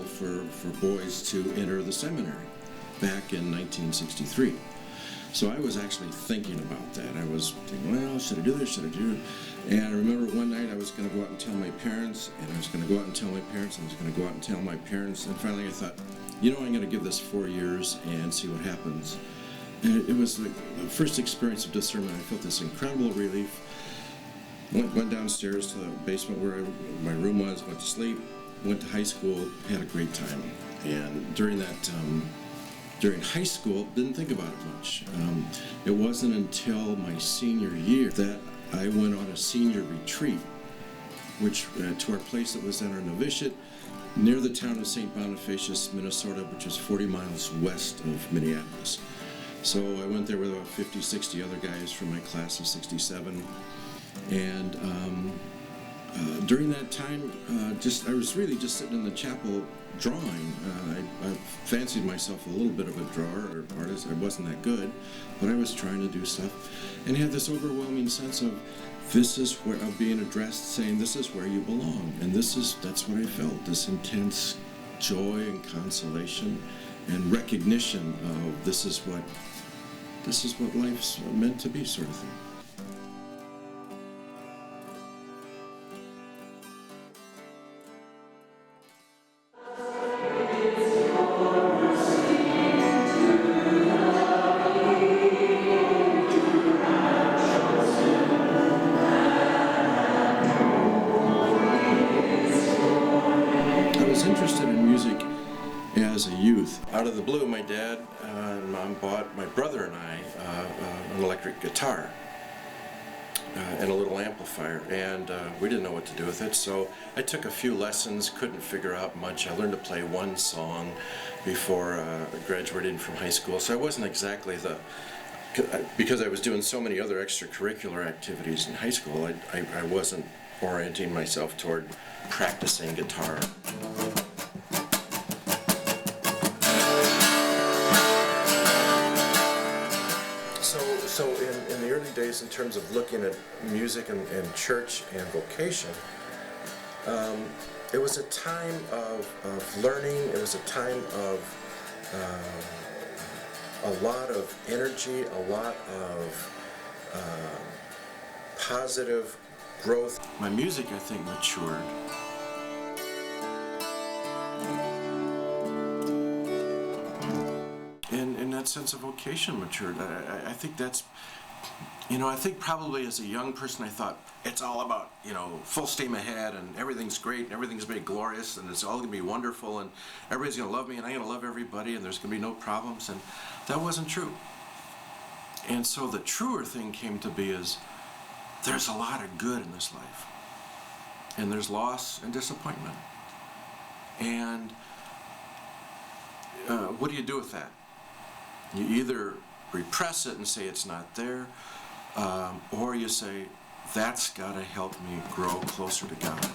for boys to enter the seminary back in 1963. So I was actually thinking about that. I was thinking, well, should I do this, should I do it? And I remember one night I was going to go out and tell my parents, and I was going to go out and tell my parents, and I was going to go out and tell my parents, and finally I thought, I'm going to give this 4 years and see what happens. And it was the first experience of discernment. I felt this incredible relief. Went downstairs to the basement where my room was, went to sleep, went to high school, had a great time. And during high school, didn't think about it much. It wasn't until my senior year that I went on a senior retreat, which to our place that was in our novitiate near the town of St. Bonifacius, Minnesota, which is 40 miles west of Minneapolis. So I went there with about 50, 60 other guys from my class of 67. And during that time, I was really just sitting in the chapel drawing. I fancied myself a little bit of a drawer or artist. I wasn't that good, but I was trying to do stuff, and had this overwhelming sense of being addressed, saying this is where you belong, and that's what I felt. This intense joy and consolation, and recognition of this is what life's meant to be, sort of thing. Interested in music as a youth. Out of the blue, my dad and mom bought my brother and I an electric guitar and a little amplifier, and we didn't know what to do with it, so I took a few lessons, couldn't figure out much. I learned to play one song before graduating from high school, so I wasn't exactly because I was doing so many other extracurricular activities in high school, I wasn't orienting myself toward practicing guitar. So in the early days, in terms of looking at music and church and vocation, it was a time of learning. It was a time of a lot of energy, a lot of positive growth. My music, I think, matured. And that sense of vocation matured. I think that's, I think probably as a young person I thought it's all about, full steam ahead and everything's great and everything's going to be glorious and it's all going to be wonderful and everybody's going to love me and I'm going to love everybody and there's going to be no problems, and that wasn't true. And so the truer thing came to be is there's a lot of good in this life, and there's loss and disappointment, and what do you do with that? You either repress it and say it's not there, or you say, that's got to help me grow closer to God.